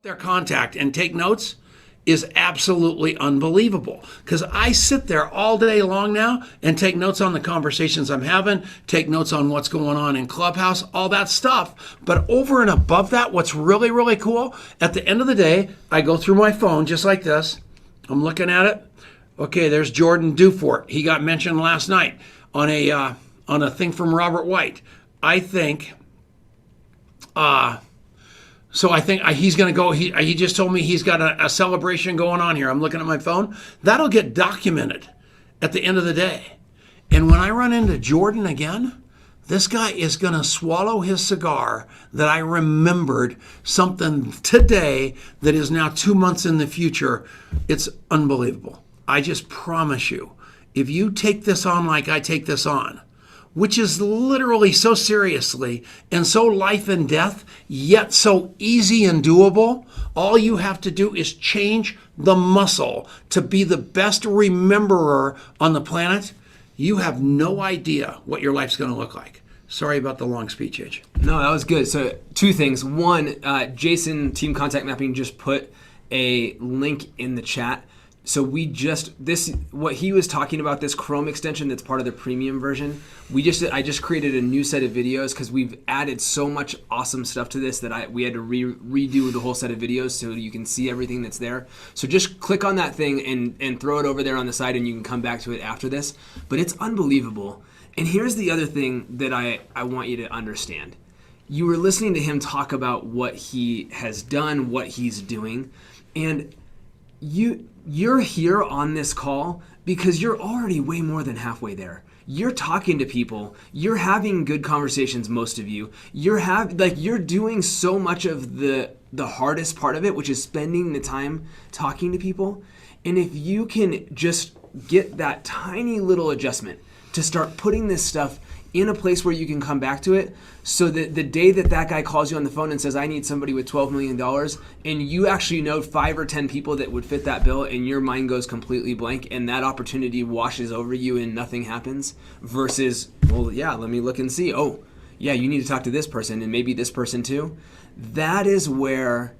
their contact and take notes is absolutely unbelievable, because I sit there all day long now and take notes on the conversations I'm having, take notes on what's going on in Clubhouse, all that stuff. But over and above that, what's really, really cool, at the end of the day, I go through my phone just like this. I'm looking at it. Okay, there's Jordan Dufort. He got mentioned last night on a thing from Robert White. I think he's going to go. He just told me he's got a celebration going on here. I'm looking at my phone. That'll get documented at the end of the day. And when I run into Jordan again, this guy is going to swallow his cigar that I remembered something today that is now 2 months in the future. It's unbelievable. I just promise you, if you take this on like I take this on, which is literally so seriously and so life and death, yet so easy and doable, all you have to do is change the muscle to be the best rememberer on the planet. You have no idea what your life's going to look like. Sorry about the long speech, H. No, that was good. So 2 things. One, Jason, Team Contact Mapping, just put a link in the chat. So what he was talking about, this Chrome extension that's part of the premium version, I just created a new set of videos because we've added so much awesome stuff to this that we had to redo the whole set of videos so you can see everything that's there. So just click on that thing and throw it over there on the side, and you can come back to it after this. But it's unbelievable. And here's the other thing that I want you to understand. You were listening to him talk about what he has done, what he's doing, and you're here on this call because you're already way more than halfway there. You're talking to people. You're having good conversations, most of you. You're doing so much of the hardest part of it, which is spending the time talking to people. And if you can just get that tiny little adjustment to start putting this stuff in a place where you can come back to it, so that the day that guy calls you on the phone and says, I need somebody with $12 million, and you actually know 5 or 10 people that would fit that bill, and your mind goes completely blank, and that opportunity washes over you and nothing happens, versus, well, yeah, let me look and see. Oh, yeah, you need to talk to this person and maybe this person too. That is where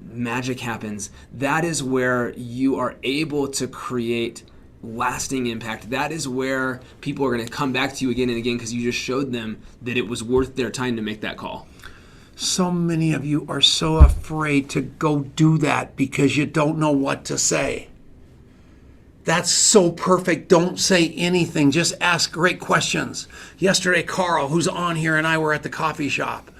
magic happens. That is where you are able to create lasting impact. That is where people are going to come back to you again and again because you just showed them that it was worth their time to make that call. So many of you are so afraid to go do that because you don't know what to say. That's so perfect. Don't say anything. Just ask great questions. Yesterday, Carl, who's on here, and I were at the coffee shop.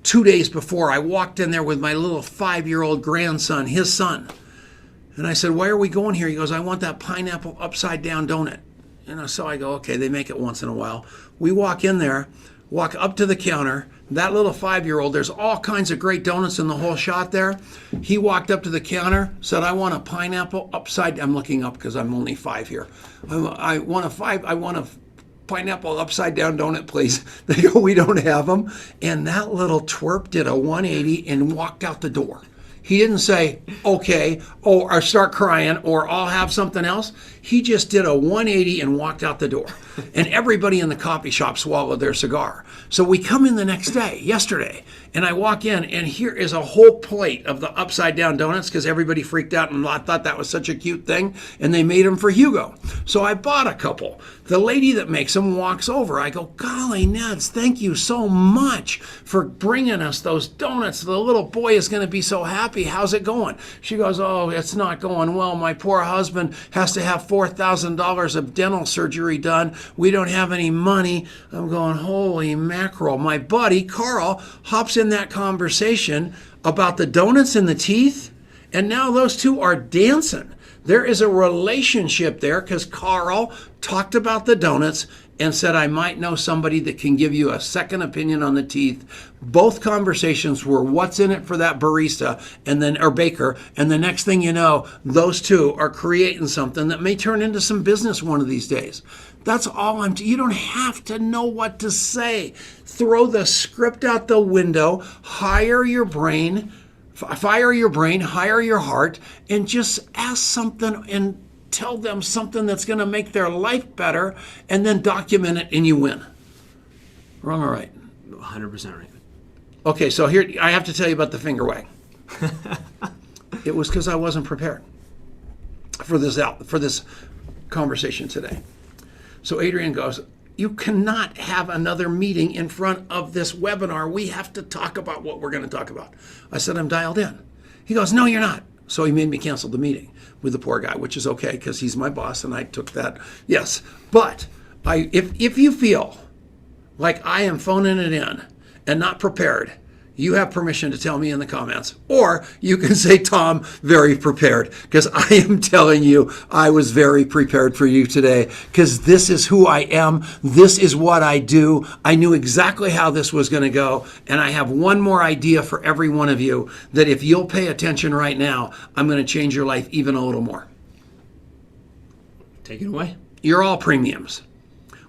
2 days before, I walked in there with my little 5-year-old grandson, his son. And I said, why are we going here? He goes, I want that pineapple upside down donut. And so I go, okay, they make it once in a while. We walk in there, walk up to the counter. That little 5-year-old, there's all kinds of great donuts in the whole shot there. He walked up to the counter, said, I want a pineapple upside down. I'm looking up because I'm only 5 here. I want a pineapple upside down donut, please. They go, we don't have them. And that little twerp did a 180 and walked out the door. He didn't say, okay, or start crying, or I'll have something else. He just did a 180 and walked out the door. And everybody in the coffee shop swallowed their cigar. So we come in the next day, yesterday, and I walk in, and here is a whole plate of the upside down donuts because everybody freaked out and thought that was such a cute thing, and they made them for Hugo. So I bought a couple. The lady that makes them walks over. I go, golly, Neds, thank you so much for bringing us those donuts. The little boy is going to be so happy. How's it going? She goes, oh, it's not going well. My poor husband has to have $4,000 of dental surgery done. We don't have any money. I'm going, holy mackerel. My buddy, Carl, hops in that conversation about the donuts and the teeth, and now those two are dancing. There is a relationship there because Carl talked about the donuts and said, I might know somebody that can give you a second opinion on the teeth. Both conversations were what's in it for that barista or baker. And the next thing you know, those two are creating something that may turn into some business one of these days. That's all you don't have to know what to say. Throw the script out the window, hire your brain, hire your heart, and just ask something and tell them something that's going to make their life better, and then document it, and you win. Wrong or right? 100% right. Okay, so here I have to tell you about the finger wag. It was because I wasn't prepared for this conversation today. So Adrian goes, you cannot have another meeting in front of this webinar. We have to talk about what we're going to talk about. I said, I'm dialed in. He goes, no, you're not. So he made me cancel the meeting with the poor guy, which is okay because he's my boss and I took that. Yes. But if you feel like I am phoning it in and not prepared, you have permission to tell me in the comments. Or you can say, Tom, very prepared, because I am telling you, I was very prepared for you today, because this is who I am. This is what I do. I knew exactly how this was going to go. And I have one more idea for every one of you, that if you'll pay attention right now, I'm going to change your life even a little more. Take it away. You're all premiums.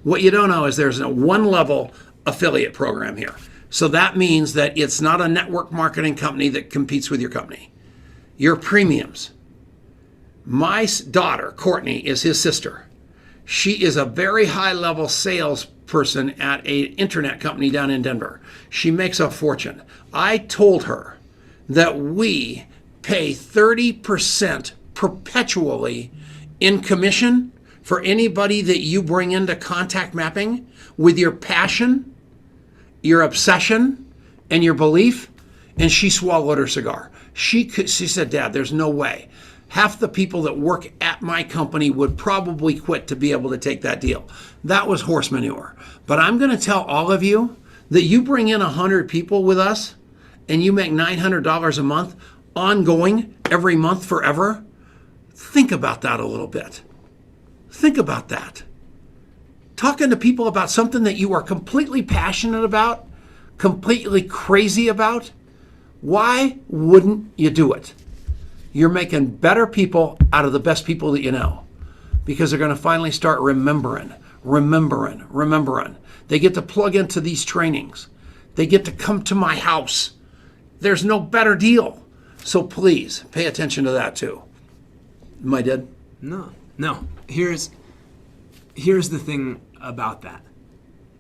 What you don't know is there's a one-level affiliate program here. So that means that it's not a network marketing company that competes with your company. Your premiums. My daughter, Courtney, is his sister. She is a very high-level salesperson at an internet company down in Denver. She makes a fortune. I told her that we pay 30% perpetually in commission for anybody that you bring into contact mapping with your passion, your obsession, and your belief. And she swallowed her cigar. She said, Dad, there's no way. Half the people that work at my company would probably quit to be able to take that deal. That was horse manure. But I'm going to tell all of you that you bring in 100 people with us and you make $900 a month ongoing every month forever. Think about that a little bit. Think about that. Talking to people about something that you are completely passionate about, completely crazy about, why wouldn't you do it? You're making better people out of the best people that you know, because they're going to finally start remembering. They get to plug into these trainings. They get to come to my house. There's no better deal. So please pay attention to that too. Am I dead? No. Here's the thing about that.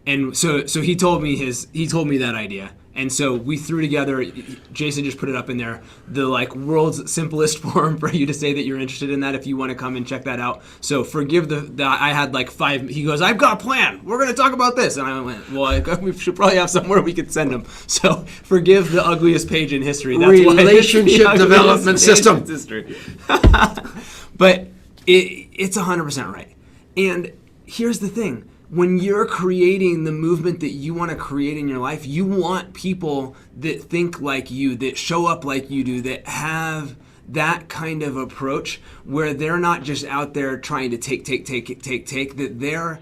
And so he told me that idea. And so we threw together, Jason just put it up in there, the world's simplest form for you to say that you're interested in that if you want to come and check that out. So forgive I had 5, he goes, I've got a plan. We're going to talk about this. And I went, well, we should probably have somewhere we could send them. So forgive the ugliest page in history. That's Relationship development system. History. But it's 100% right. And here's the thing. When you're creating the movement that you want to create in your life, you want people that think like you, that show up like you do, that have that kind of approach where they're not just out there trying to take, that they're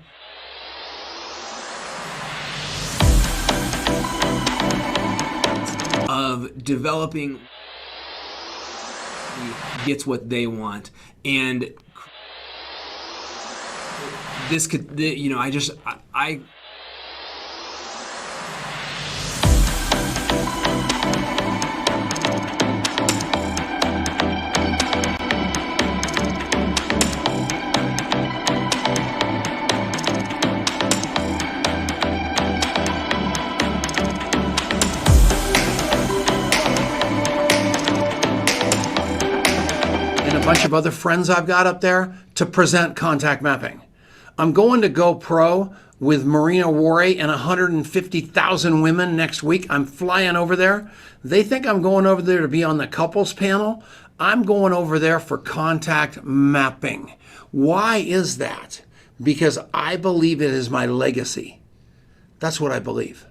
of developing gets what they want. And this could, I and a bunch of other friends I've got up there to present contact mapping. I'm going to go pro with Marina Warre and 150,000 women next week. I'm flying over there. They think I'm going over there to be on the couples panel. I'm going over there for contact mapping. Why is that? Because I believe it is my legacy. That's what I believe.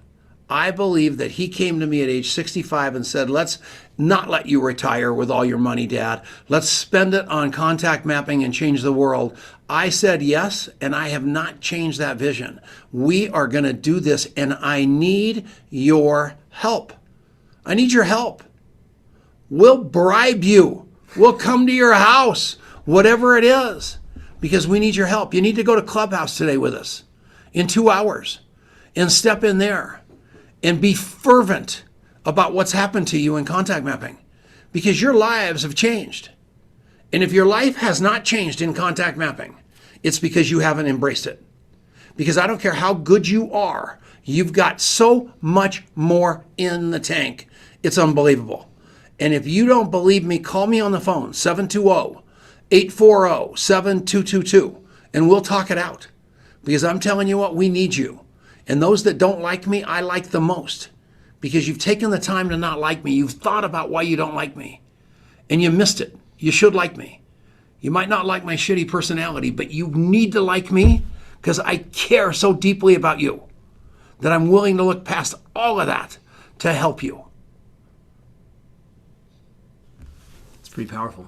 I believe that he came to me at age 65 and said, let's not let you retire with all your money, Dad. Let's spend it on contact mapping and change the world. I said yes, and I have not changed that vision. We are going to do this, and I need your help. I need your help. We'll bribe you. We'll come to your house, whatever it is, because we need your help. You need to go to Clubhouse today with us in 2 hours and step in there and be fervent about what's happened to you in contact mapping, because your lives have changed. And if your life has not changed in contact mapping, it's because you haven't embraced it. Because I don't care how good you are, you've got so much more in the tank. It's unbelievable. And if you don't believe me, call me on the phone, 720-840-7222, and we'll talk it out. Because I'm telling you what, we need you. And those that don't like me, I like the most. Because you've taken the time to not like me. You've thought about why you don't like me. And you missed it. You should like me. You might not like my shitty personality, but you need to like me because I care so deeply about you that I'm willing to look past all of that to help you. It's pretty powerful.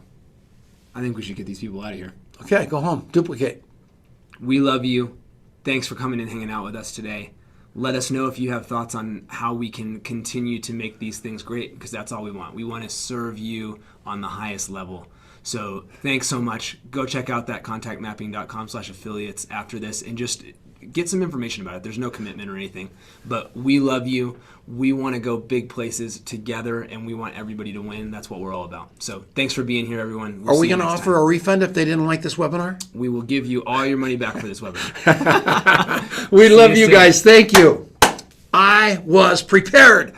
I think we should get these people out of here. Okay, go home. Duplicate. We love you. Thanks for coming and hanging out with us today. Let us know if you have thoughts on how we can continue to make these things great, because that's all we want. We want to serve you on the highest level. So thanks so much. Go check out that contactmapping.com/affiliates after this and just get some information about it. There's no commitment or anything, but we love you. We want to go big places together, and we want everybody to win. That's what we're all about. So thanks for being here, everyone. Are we going to offer a refund if they didn't like this webinar? We will give you all your money back for this webinar. We love you guys. Thank you. I was prepared.